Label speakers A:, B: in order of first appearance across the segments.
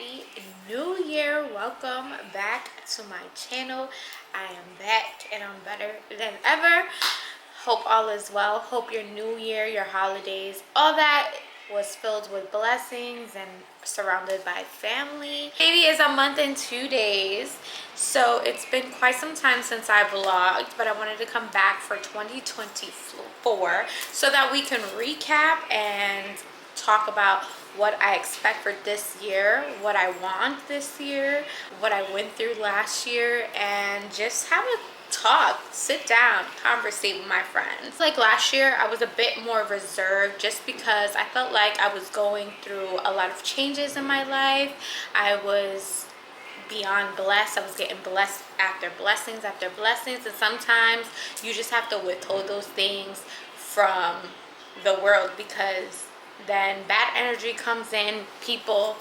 A: happy new year. Welcome back to my channel. I am back and I'm better than ever. Hope all is well. Hope your new year, your holidays, all that was filled with blessings and surrounded by family. Maybe it's a month and 2 days, so it's been quite some time since I vlogged, but I wanted to come back for 2024 so that we can recap and talk about what I expect for this year, what I want this year, what I went through last year, and just have a talk, sit down, conversate with my friends. Like last year, I was a bit more reserved just because I felt like I was going through a lot of changes in my life. I was beyond blessed. I was getting blessed after blessings, and sometimes you just have to withhold those things from the world, because then bad energy comes in. People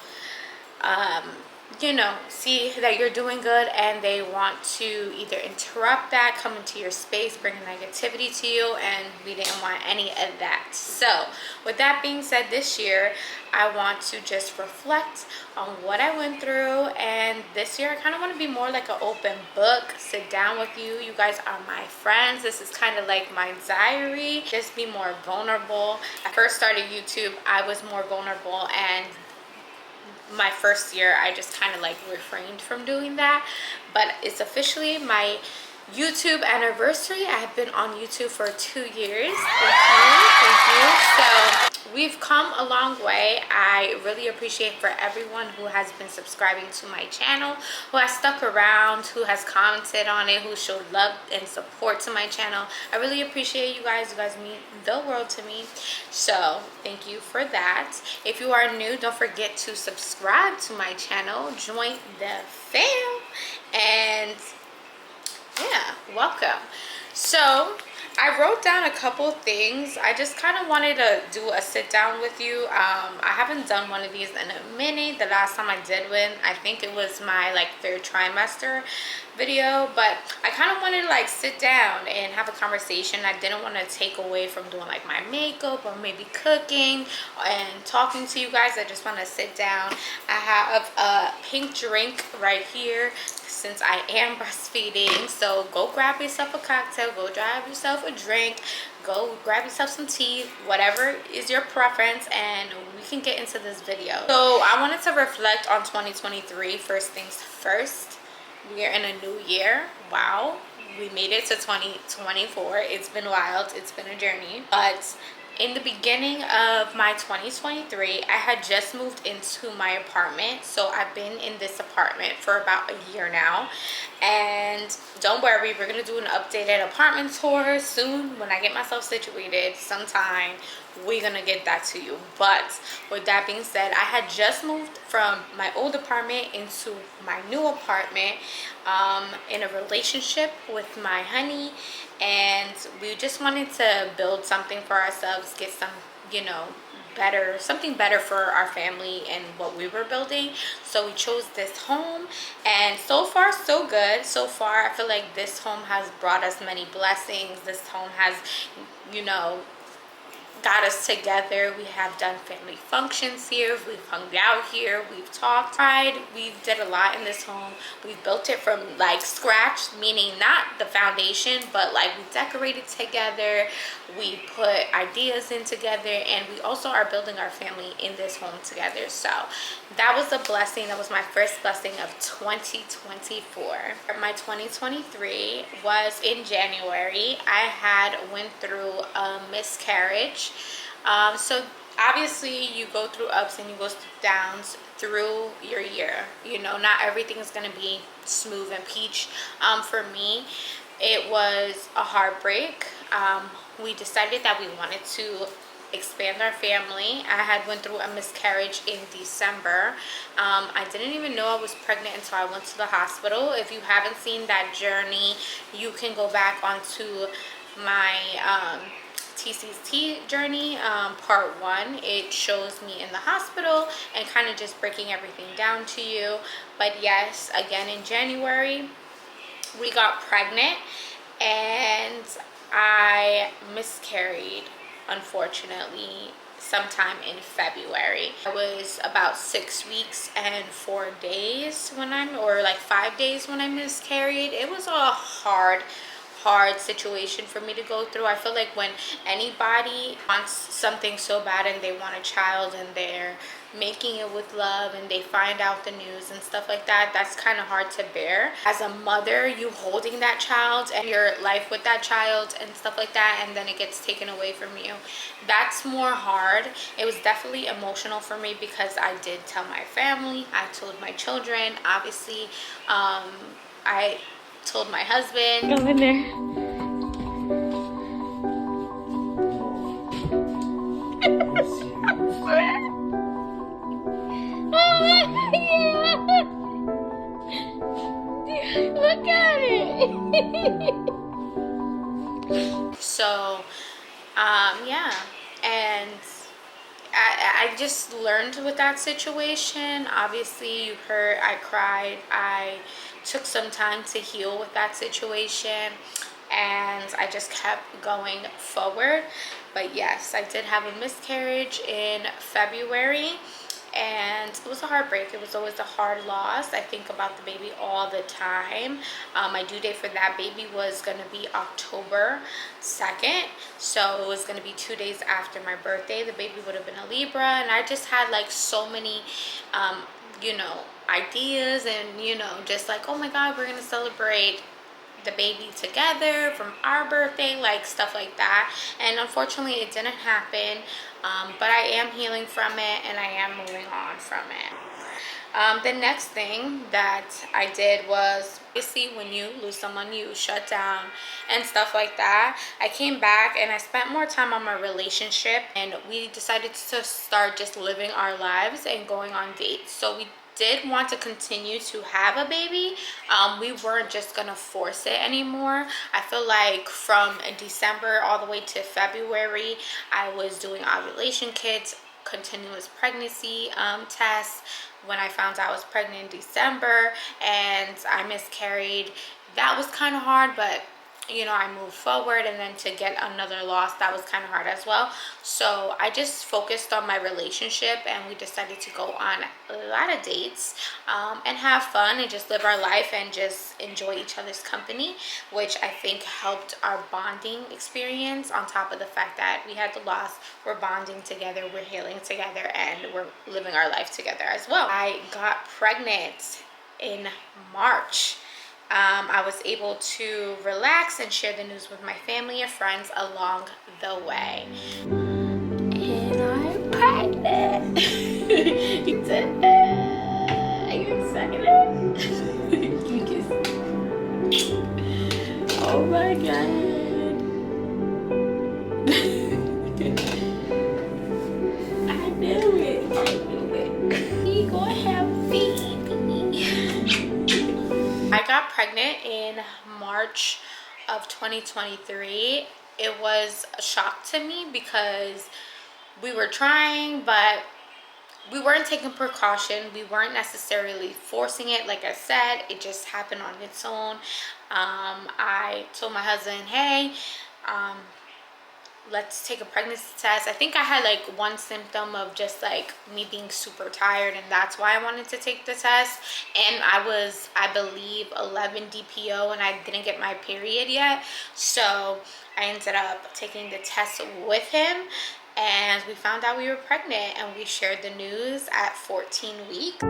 A: see that you're doing good and they want to either interrupt that, come into your space, bring negativity to you, and we didn't want any of that. So with that being said, this year I want to just reflect on what I went through, and this year I kind of want to be more like an open book, sit down with you. You guys are my friends. This is kind of like my diary. Just be more vulnerable. I first started YouTube, I was more vulnerable, and my first year I just kind of like refrained from doing that. But it's officially my YouTube anniversary. I have been on YouTube for 2 years. Thank you. So we've come a long way. I really appreciate for everyone who has been subscribing to my channel, who has stuck around, who has commented on it, who showed love and support to my channel. I really appreciate you guys. You guys mean the world to me. So thank you for that. If you are new, don't forget to subscribe to my channel, join the fam, and yeah, welcome. So I wrote down a couple things. I just kind of wanted to do a sit down with you. I haven't done one of these in a minute. The last time I did one, I think it was my like 3rd trimester video, but I kind of wanted to like sit down and have a conversation. I didn't want to take away from doing like my makeup or maybe cooking and talking to you guys. I just want to sit down. I have a pink drink right here since I am breastfeeding, so go grab yourself a cocktail, go grab yourself a drink, go grab yourself some tea, whatever is your preference, and we can get into this video. So I wanted to reflect on 2023. First things first, we are in a new year. Wow, we made it to 2024. It's been wild, it's been a journey. But in the beginning of my 2023, I had just moved into my apartment. So I've been in this apartment for about a year now. And don't worry, we're going to do an updated apartment tour soon when I get myself situated sometime. We're going to get that to you. But with that being said, I had just moved from my old apartment into my new apartment, in a relationship with my honey, and we just wanted to build something for ourselves, get some, something better for our family and what we were building. So we chose this home, and so far so good. So far I feel like this home has brought us many blessings. This home has, got us together. We have done family functions here, we've hung out here, we've talked, tried, we did a lot in this home. We've built it from like scratch, meaning not the foundation, but like we decorated together, we put ideas in together, and we also are building our family in this home together. So that was a blessing. That was my first blessing of 2024. My 2023 was in January. I had went through a miscarriage. So obviously you go through ups and you go through downs through your year. Not everything is going to be smooth and peach. For me, it was a heartbreak. We decided that we wanted to expand our family. I had went through a miscarriage in December. I didn't even know I was pregnant until I went to the hospital. If you haven't seen that journey, you can go back onto my TCT journey, part 1. It shows me in the hospital and kind of just breaking everything down to you. But yes, again in January we got pregnant and I miscarried, unfortunately. sometime in February. I was about 6 weeks and 4 days when or like 5 days when I miscarried. It was a hard situation for me to go through. I feel like when anybody wants something so bad and they want a child and they're making it with love and they find out the news and stuff like that, that's kind of hard to bear. As a mother, you holding that child and your life with that child and stuff like that, and then it gets taken away from you, that's more hard. It was definitely emotional for me because I did tell my family, I told my children, obviously. I told my husband. Go in there. Look at it. So, yeah, and I just learned with that situation. Obviously, you heard I cried. I took some time to heal with that situation, and I just kept going forward. But yes, I did have a miscarriage in February, and it was a heartbreak. It was always a hard loss. I think about the baby all the time. My due date for that baby was going to be October 2nd, so it was going to be 2 days after my birthday. The baby would have been a Libra, and I just had like so many ideas, and just like, oh my god, we're going to celebrate the baby together from our birthday, like stuff like that. And unfortunately it didn't happen, but I am healing from it and I am moving on from it. The next thing that I did was, obviously when you lose someone, you shut down and stuff like that. I came back and I spent more time on my relationship, and we decided to start just living our lives and going on dates. So we did want to continue to have a baby. We weren't just gonna force it anymore. I feel like from December all the way to February, I was doing ovulation kits, continuous pregnancy tests. When I found out I was pregnant in December and I miscarried, that was kind of hard, but I moved forward. And then to get another loss, that was kind of hard as well. So I just focused on my relationship, and we decided to go on a lot of dates and have fun and just live our life and just enjoy each other's company, which I think helped our bonding experience. On top of the fact that we had the loss, we're bonding together, we're healing together, and we're living our life together as well. I got pregnant in March. I was able to relax and share the news with my family and friends along the way. And I'm pregnant. You did it. Are you excited? You kiss me. Oh my god. I knew it. I knew it. You gonna have a baby. I got pregnant in March of 2023. It was a shock to me because we were trying, but we weren't taking precaution. We weren't necessarily forcing it. Like I said, it just happened on its own. I told my husband, hey, let's take a pregnancy test. I think I had like one symptom of just like me being super tired, and that's why I wanted to take the test. And I was, I believe, 11 DPO, and I didn't get my period yet. So I ended up taking the test with him, and we found out we were pregnant, and we shared the news at 14 weeks.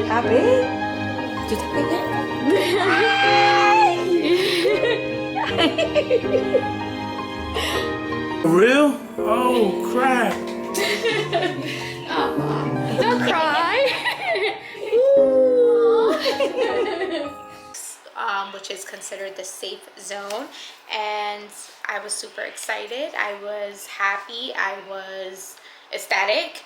B: Happy?
A: Did you take it?
C: Real? Oh, crap.
A: Don't cry. Which is considered the safe zone, and I was super excited. I was happy. I was ecstatic.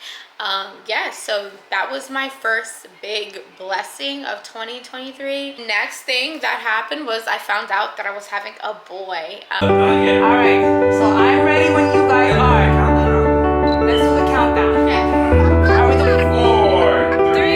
A: Yeah, so that was my first big blessing of 2023. Next thing that happened was I found out that I was having a boy.
B: Alright, so I'm ready when you guys are. Let's do the countdown. Are we doing
C: 4,
B: 3,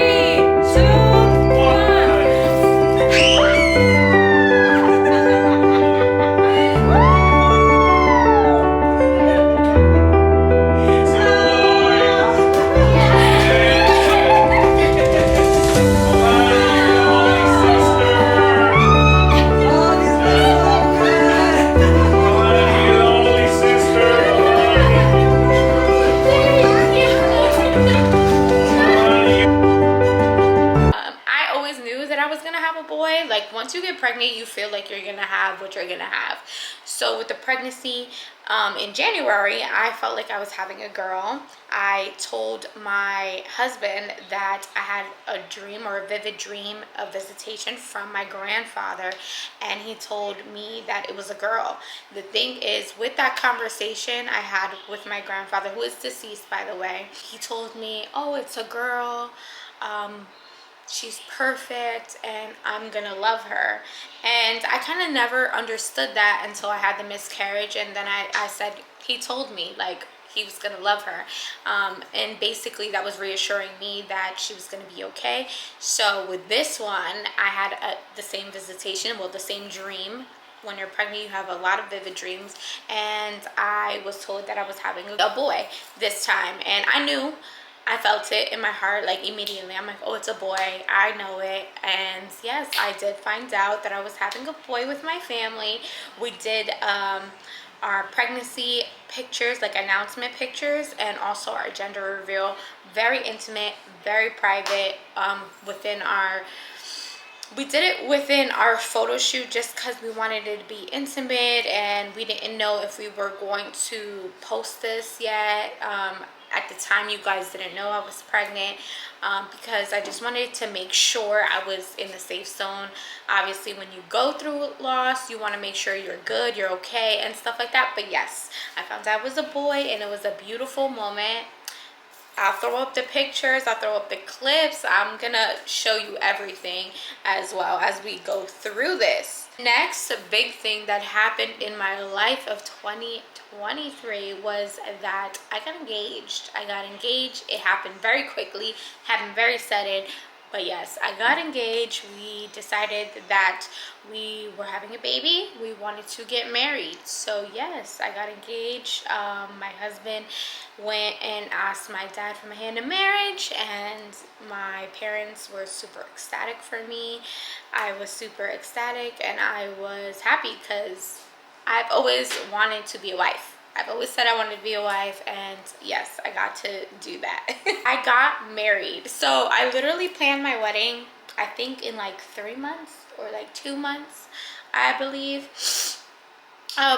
A: I always knew that I was gonna have a boy. Like, once you get pregnant, you feel like you're gonna have what you're gonna have. So with the pregnancy in January, I felt like I was having a girl. I told my husband that I had a dream, or a vivid dream, of visitation from my grandfather, and he told me that it was a girl. The thing is, with that conversation I had with my grandfather, who is deceased by the way, he told me, oh, it's a girl, she's perfect and I'm gonna love her. And I kind of never understood that until I had the miscarriage, and then I said, he told me like he was gonna love her, and basically that was reassuring me that she was gonna be okay. So with this one, I had the same visitation, well, the same dream. When you're pregnant, you have a lot of vivid dreams, and I was told that I was having a boy this time, and I knew, I felt it in my heart, like immediately. I'm like, oh, it's a boy, I know it. And yes, I did find out that I was having a boy with my family. We did our pregnancy pictures, like announcement pictures, and also our gender reveal. Very intimate, very private. We did it within our photo shoot just because we wanted it to be intimate, and we didn't know if we were going to post this yet. At the time, you guys didn't know I was pregnant, because I just wanted to make sure I was in the safe zone. Obviously, when you go through loss, you want to make sure you're good, you're okay, and stuff like that. But yes, I found out it was a boy, and it was a beautiful moment. I'll throw up the pictures, I'll throw up the clips. I'm gonna show you everything as well as we go through this. Next big thing that happened in my life of 2023 was that I got engaged. It happened very quickly, happened very sudden. But yes, I got engaged. We decided that we were having a baby. We wanted to get married. So yes, I got engaged. My husband went and asked my dad for my hand in marriage, and my parents were super ecstatic for me. I was super ecstatic, and I was happy because I've always wanted to be a wife. I've always said I wanted to be a wife, and yes, I got to do that. I got married. So I literally planned my wedding, I think in like 3 months or like 2 months, I believe.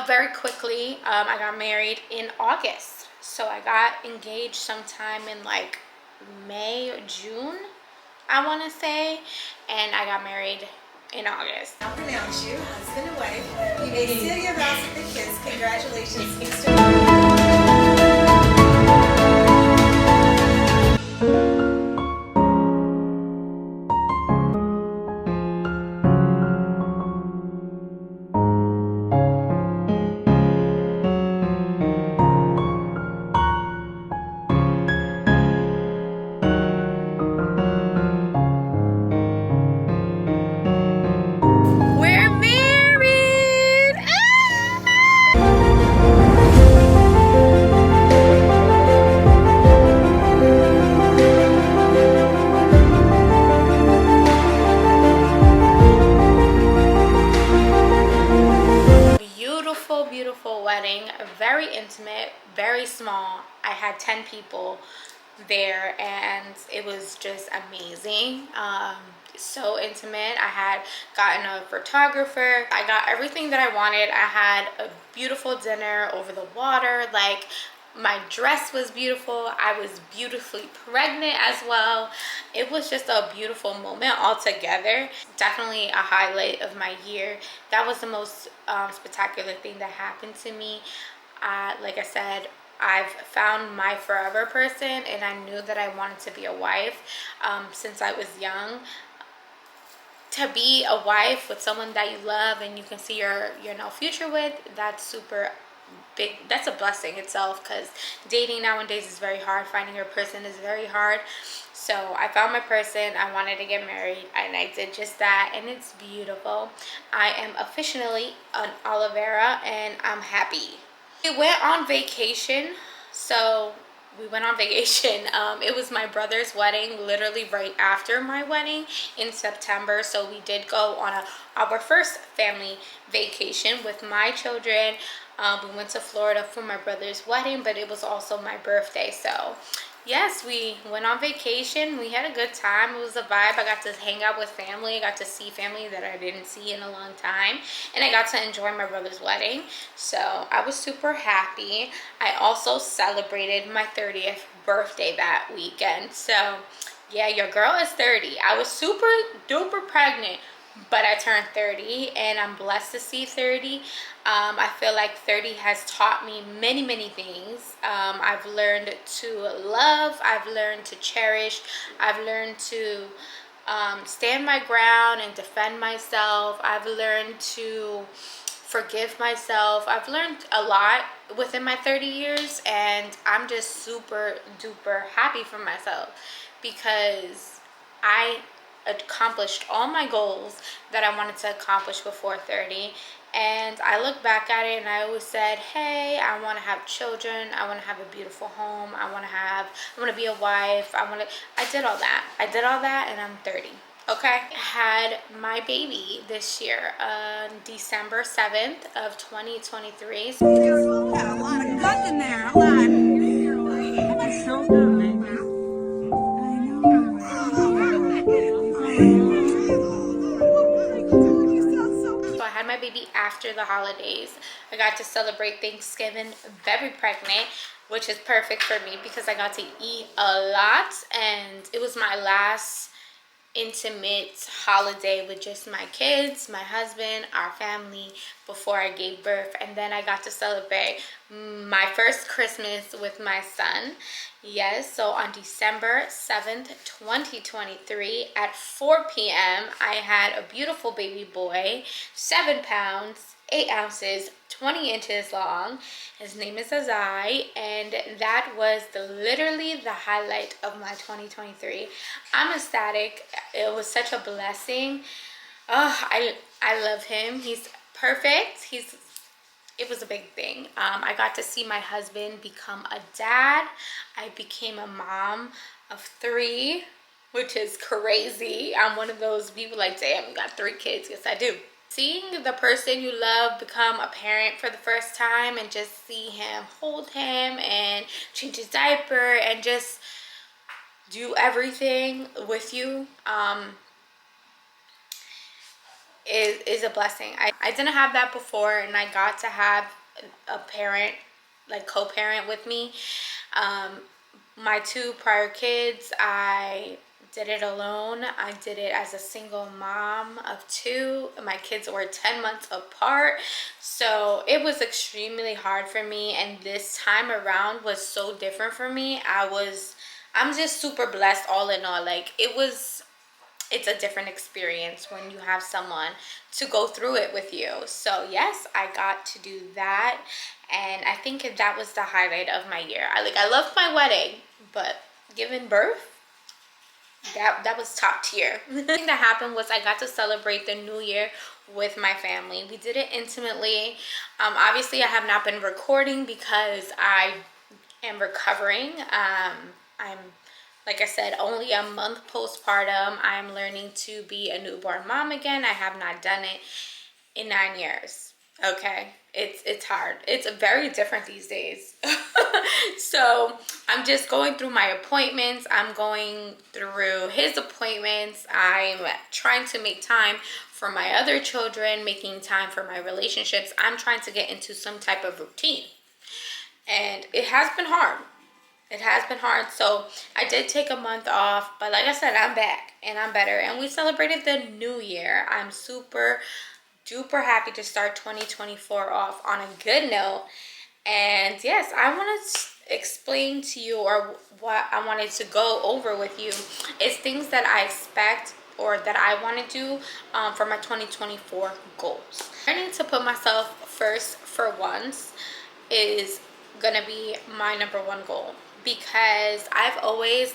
A: Very quickly, I got married in August. So I got engaged sometime in like May or June, I want to say, and I got married in August.
D: I'll pronounce you husband and wife. You may seal your vows with a kiss. Congratulations.
A: We're married! Beautiful wedding, very intimate, very small. I had 10 people there, and it was just amazing. So intimate. I had gotten a photographer. I got everything that I wanted. I had a beautiful dinner over the water. Like, my dress was beautiful. I was beautifully pregnant as well. It was just a beautiful moment altogether. Definitely a highlight of my year. That was the most spectacular thing that happened to me. Like I said, I've found my forever person, and I knew that I wanted to be a wife since I was young. To be a wife with someone that you love and you can see your future with, that's super big. That's a blessing itself, because dating nowadays is very hard. Finding your person is very hard. So I found my person. I wanted to get married, and I did just that, and it's beautiful. I am officially an Olivera, and I'm happy. We went on vacation. So we went on vacation. It was my brother's wedding, literally right after my wedding in September. So we did go on our first family vacation with my children. We went to Florida for my brother's wedding, but it was also my birthday. So yes, we went on vacation. We had a good time. It was a vibe. I got to hang out with family. I got to see family that I didn't see in a long time. And I got to enjoy my brother's wedding. So I was super happy. I also celebrated my 30th birthday that weekend. So yeah, your girl is 30. I was super duper pregnant, but I turned 30, and I'm blessed to see 30. I feel like 30 has taught me many things. I've learned to love. I've learned to cherish. I've learned to stand my ground and defend myself. I've learned to forgive myself. I've learned a lot within my 30 years, and I'm just super duper happy for myself, because I accomplished all my goals that I wanted to accomplish before 30. And I look back at it and I always said, hey, I want to have children. I want to have a beautiful home. I want to be a wife. I did all that. And I'm 30. Okay. I had my baby this year on December 7th of 2023.
B: Got a lot of guts in there. Hold on. That's so good, man.
A: So I had my baby after the holidays. I got to celebrate Thanksgiving very pregnant, which is perfect for me because I got to eat a lot, and it was my last intimate holiday with just my kids, my husband, our family before I gave birth. And then I got to celebrate my first Christmas with my son. Yes, so on December 7th, 2023 at 4 p.m. I had a beautiful baby boy, 7 pounds, 8 ounces, 20 inches long. His name is Azai, and that was literally the highlight of my 2023. I'm ecstatic. It was such a blessing. Oh, I love him. He's perfect. It was a big thing. I got to see my husband become a dad. I became a mom of 3, which is crazy. I'm one of those people like, damn, you got 3 kids. Yes, I do. Seeing the person you love become a parent for the first time, and just see him hold him and change his diaper and just do everything with you is a blessing. I didn't have that before, and I got to have a parent, like co-parent with me. My 2 prior kids, I did it alone. I did it as a single mom of 2. My kids were 10 months apart, so it was extremely hard for me, and this time around was so different for me. I'm just super blessed all in all. Like, it's a different experience when you have someone to go through it with you. So yes, I got to do that, and I think that was the highlight of my year. I loved my wedding, but giving birth, that was top tier. The thing that happened was I got to celebrate the new year with my family. We did it intimately. Obviously I have not been recording because I am recovering. I'm, like I said, only a month postpartum. I'm learning to be a newborn mom again. I have not done it in 9 years. Okay, it's hard. It's very different these days. So I'm just going through my appointments. I'm going through his appointments. I'm trying to make time for my other children, making time for my relationships. I'm trying to get into some type of routine, and it has been hard. It has been hard. So I did take a month off, but like I said, I'm back and I'm better. And we celebrated the new year. I'm super duper happy to start 2024 off on a good note. And yes, I want to explain to you, or what I wanted to go over with you, is things that I expect or that I want to do for my 2024 goals. Learning to put myself first for once is gonna be my number one goal, because I've always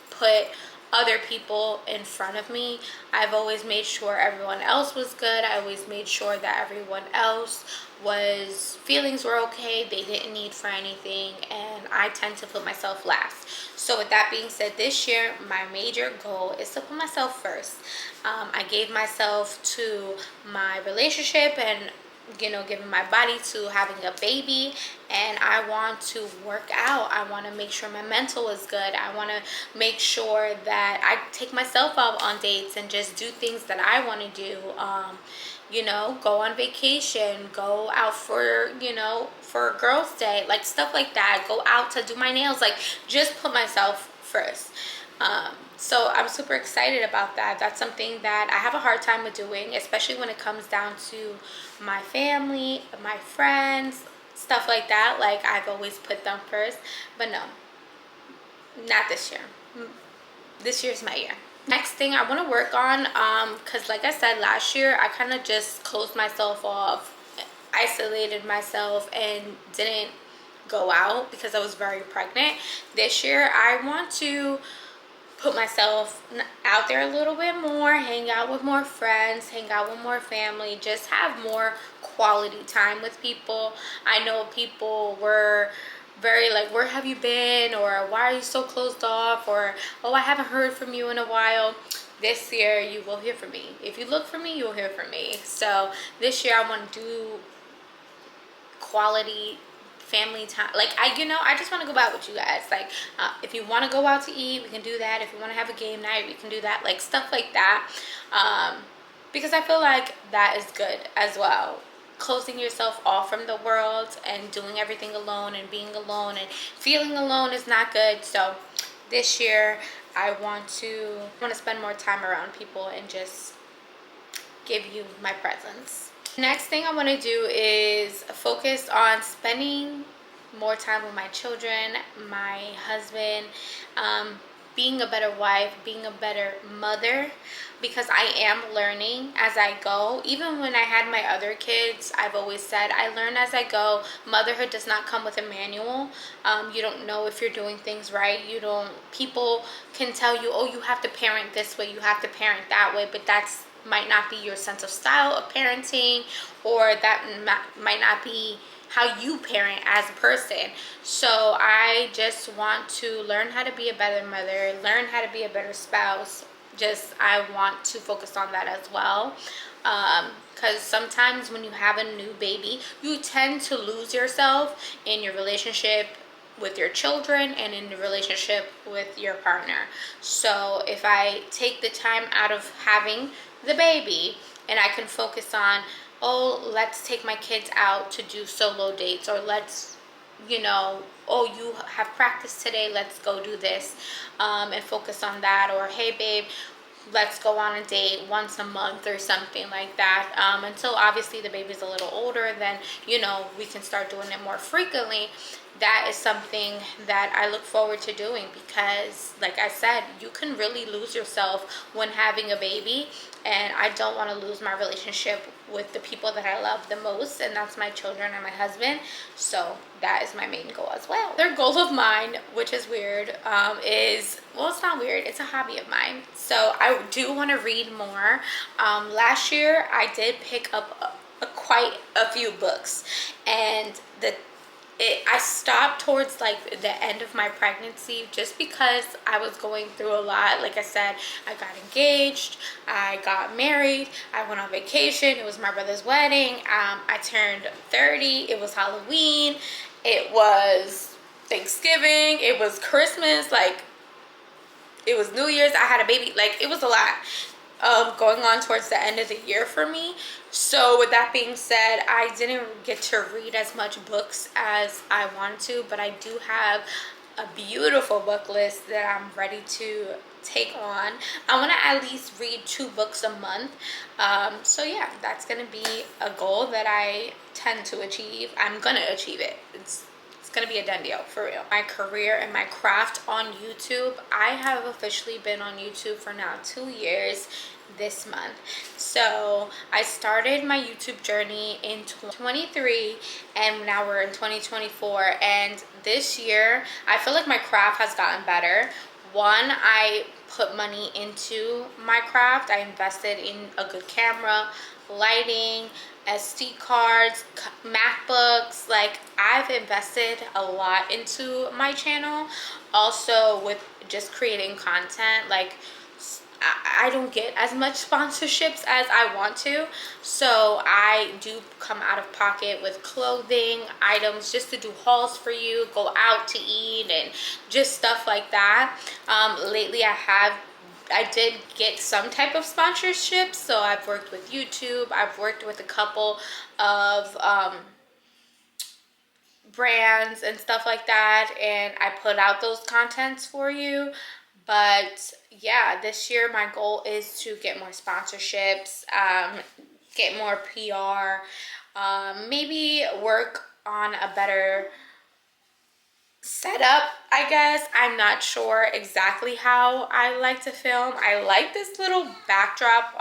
A: put other people in front of me. I've always made sure everyone else was good. I always made sure that everyone else feelings were okay, they didn't need for anything, and I tend to put myself last. So with that being said, this year my major goal is to put myself first. I gave myself to my relationship and giving my body to having a baby, and I want to work out. I want to make sure my mental is good. I want to make sure that I take myself out on dates and just do things that I want to do. Go on vacation, go out for a girl's day, like stuff like that. Go out to do my nails, like just put myself first. So I'm super excited about that. That's something that I have a hard time with doing, especially when it comes down to my family, my friends, stuff like that. Like, I've always put them first, but no, not this year. This year's my year. Next thing I want to work on, because like I said, last year I kind of just closed myself off, isolated myself, and didn't go out because I was very pregnant. This year I want to put myself out there a little bit more, hang out with more friends, hang out with more family, just have more quality time with people. I know people were very like, where have you been, or why are you so closed off, or oh, I haven't heard from you in a while. This year you will hear from me. If you look for me, you'll hear from me. So this year I want to do quality family time. Like, I just want to go out with you guys. Like, if you want to go out to eat, we can do that. If you want to have a game night, we can do that. Like, stuff like that. Because I feel like that is good as well. Closing yourself off from the world and doing everything alone and being alone and feeling alone is not good. So this year I want to spend more time around people and just give you my presence. Next thing I want to do is focus on spending more time with my children, my husband, being a better wife, being a better mother, because I am learning as I go. Even when I had my other kids, I've always said I learn as I go. Motherhood does not come with a manual. You don't know if you're doing things right. People can tell you, oh, you have to parent this way, you have to parent that way, but that's might not be your sense of style of parenting, or that might not be how you parent as a person. So I just want to learn how to be a better mother, learn how to be a better spouse. I want to focus on that as well, because sometimes when you have a new baby, you tend to lose yourself in your relationship with your children and in the relationship with your partner. So if I take the time out of having the baby and I can focus on, oh, let's take my kids out to do solo dates, or let's, oh, you have practice today, let's go do this, and focus on that. Or, hey babe, let's go on a date once a month or something like that, until obviously the baby's a little older, then we can start doing it more frequently. That is something that I look forward to doing, because like I said, you can really lose yourself when having a baby, and I don't want to lose my relationship with the people that I love the most, and that's my children and my husband. So that is my main goal as well. Their goal of mine, which is weird, is, well, it's not weird, it's a hobby of mine. So I do want to read more. Last year I did pick up quite a few books, and the I stopped towards like the end of my pregnancy just because I was going through a lot. Like I said, I got engaged, I got married, I went on vacation, it was my brother's wedding, I turned 30, it was Halloween, it was Thanksgiving, it was Christmas, like it was New Year's, I had a baby. Like it was a lot going on towards the end of the year for me. So with that being said, I didn't get to read as much books as I wanted to, but I do have a beautiful book list that I'm ready to take on. I want to at least read 2 books a month. So yeah, that's gonna be a goal that I tend to achieve. I'm gonna achieve it. It's gonna be a done deal, for real. My career and my craft on YouTube, I have officially been on YouTube for now 2 years this month. So I started my YouTube journey in 2023 and now we're in 2024, and this year I feel like my craft has gotten better. One, I put money into my craft. I invested in a good camera, lighting, SD cards, MacBooks. Like I've invested a lot into my channel. Also with just creating content, like I don't get as much sponsorships as I want to, so I do come out of pocket with clothing items just to do hauls for you, go out to eat, and just stuff like that. Lately I did get some type of sponsorships, so I've worked with YouTube, I've worked with a couple of brands and stuff like that, and I put out those contents for you. But yeah, this year my goal is to get more sponsorships, get more PR, maybe work on a better setup, I guess. I'm not sure exactly how I like to film. I like this little backdrop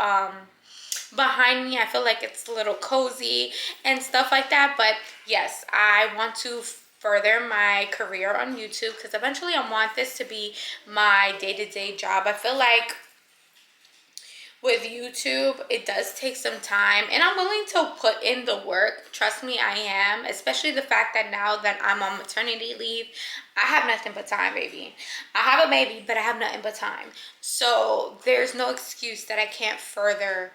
A: behind me. I feel like it's a little cozy and stuff like that. But yes, I want to further my career on YouTube because eventually I want this to be my day-to-day job. I feel like with YouTube, it does take some time, and I'm willing to put in the work. Trust me, I am. Especially the fact that now that I'm on maternity leave, I have nothing but time, baby. I have a baby, but I have nothing but time. So there's no excuse that I can't further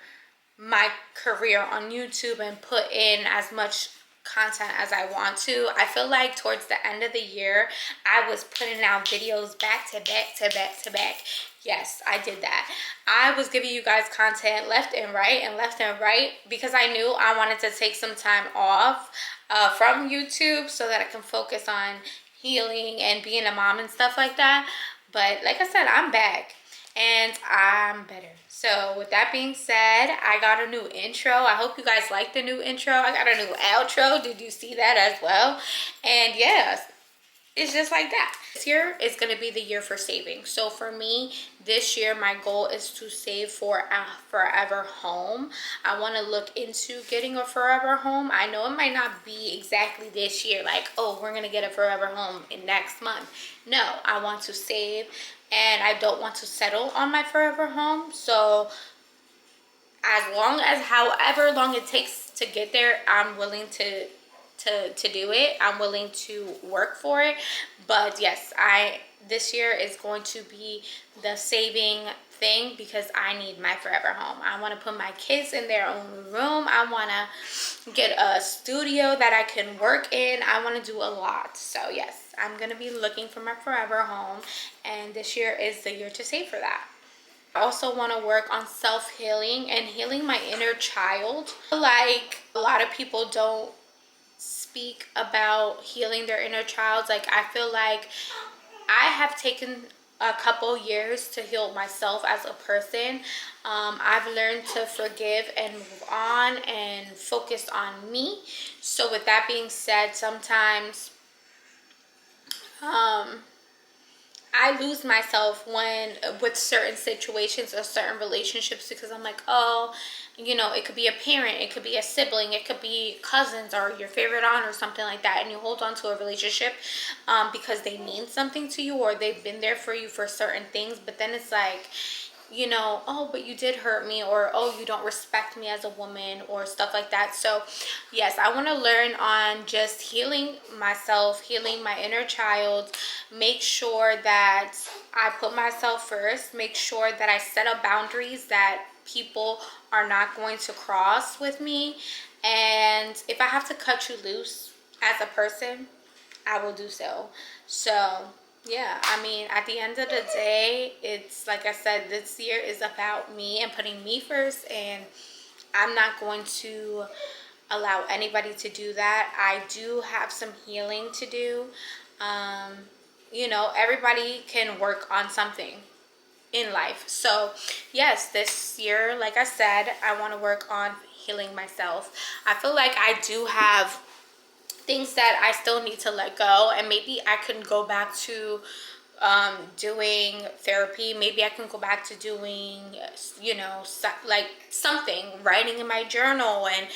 A: my career on YouTube and put in as much content as I want to. I feel like towards the end of the year, I was putting out videos back to back to back to back. Yes, I did that. I was giving you guys content left and right because I knew I wanted to take some time off from YouTube so that I can focus on healing and being a mom and stuff like that. But like I said, I'm back and I'm better. So with that being said, I got a new intro. I hope you guys like the new intro. I got a new outro. Did you see that as well? And yeah, it's just like that. This year is going to be the year for saving. So for me, this year, my goal is to save for a forever home. I want to look into getting a forever home. I know it might not be exactly this year, like, oh, we're going to get a forever home in next month. No, I want to save, and I don't want to settle on my forever home. So as long as however long it takes to get there, I'm willing to do it. I'm willing to work for it. But yes, this year is going to be the saving thing because I need my forever home. I want to put my kids in their own room. I want to get a studio that I can work in. I want to do a lot. So yes, I'm going to be looking for my forever home, and this year is the year to save for that. I also want to work on self-healing and healing my inner child. Like a lot of people don't speak about healing their inner child. Like I feel like I have taken a couple years to heal myself as a person. I've learned to forgive and move on and focus on me. So with that being said, sometimes I lose myself with certain situations or certain relationships because I'm like, oh, you know, it could be a parent, it could be a sibling, it could be cousins or your favorite aunt or something like that, and you hold on to a relationship because they mean something to you or they've been there for you for certain things. But then it's like you know, oh, but you did hurt me, or oh, you don't respect me as a woman, or stuff like that. So yes, I want to learn on just healing myself, healing my inner child, make sure that I put myself first, make sure that I set up boundaries that people are not going to cross with me. And if I have to cut you loose as a person, I will do so. So yeah, I mean, at the end of the day, it's like I said, this year is about me and putting me first, and I'm not going to allow anybody to do that. I do have some healing to do. You know, everybody can work on something in life. So yes, this year, like I said, I want to work on healing myself. I feel like I do have things that I still need to let go, and maybe I can go back to doing therapy. Maybe I can go back to doing, you know, like something, writing in my journal, and,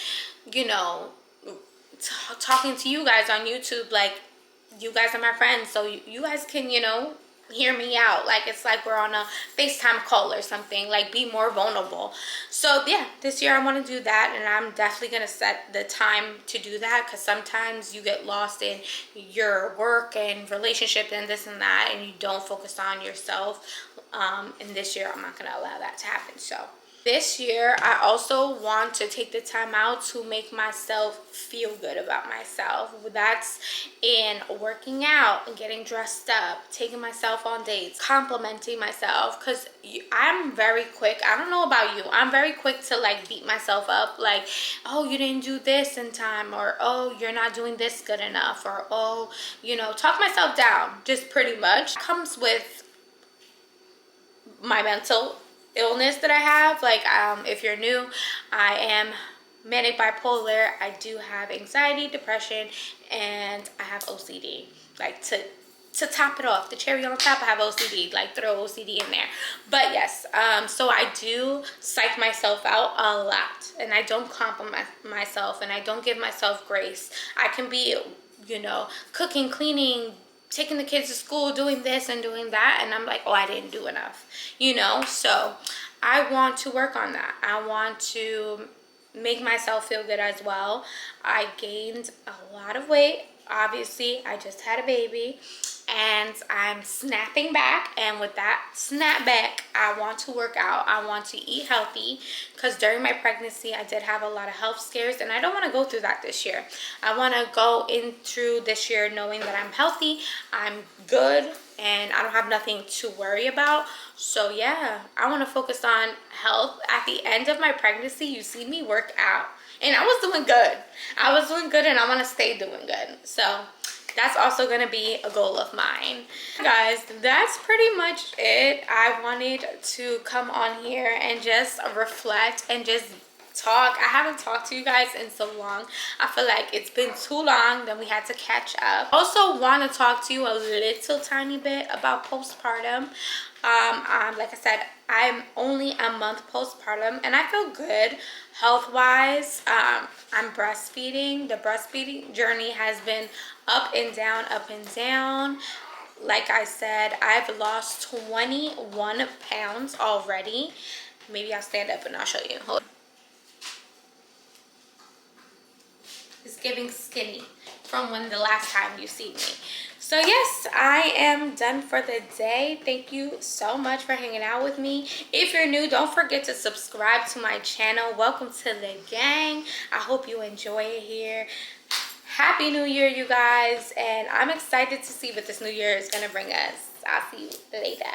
A: you know, talking to you guys on YouTube. Like, you guys are my friends, so you guys can, you know, hear me out. Like, it's like we're on a FaceTime call or something. Like, be more vulnerable. So yeah, this year I want to do that, and I'm definitely going to set the time to do that, because sometimes you get lost in your work and relationship and this and that, and you don't focus on yourself. And this year I'm not going to allow that to happen. So this year, I also want to take the time out to make myself feel good about myself. That's in working out and getting dressed up, taking myself on dates, complimenting myself, because I'm very quick. I don't know about you. I'm very quick to like beat myself up. Like, oh, you didn't do this in time, or oh, you're not doing this good enough, or oh, you know, talk myself down, just pretty much. It comes with my mental illness that I have. Like, if you're new, I am manic bipolar. I do have anxiety, depression, and I have OCD. Like, to top it off, the cherry on top, I have OCD. Like, throw OCD in there. But yes, so I do psych myself out a lot, and I don't compliment myself, and I don't give myself grace. I can be, you know, cooking, cleaning, taking the kids to school, doing this and doing that, and I'm like, oh, I didn't do enough, you know. So I want to work on that. I want to make myself feel good as well. I gained a lot of weight. Obviously, I just had a baby, and I'm snapping back, and with that snap back, I want to work out. I want to eat healthy, because during my pregnancy I did have a lot of health scares, and I don't want to go through that this year. I want to go in through this year knowing that I'm healthy, I'm good, and I don't have nothing to worry about. So yeah, I want to focus on health. At the end of my pregnancy, you see me work out, and I was doing good. I was doing good, and I want to stay doing good. So that's also going to be a goal of mine. Guys, that's pretty much it. I wanted to come on here and just reflect and just talk. I haven't talked to you guys in so long. I feel like it's been too long, then we had to catch up. Also want to talk to you a little tiny bit about postpartum. Like I said, I'm only a month postpartum, and I feel good health wise. I'm breastfeeding. The breastfeeding journey has been up and down, up and down. Like I said, I've lost 21 pounds already. Maybe I'll stand up and I'll show you. Hold on. It's giving skinny from when the last time you see me. So yes, I am done for the day. Thank you so much for hanging out with me. If you're new, don't forget to subscribe to my channel. Welcome to the gang. I hope you enjoy it here. Happy New Year, you guys, and I'm excited to see what this new year is gonna bring us. I'll see you later.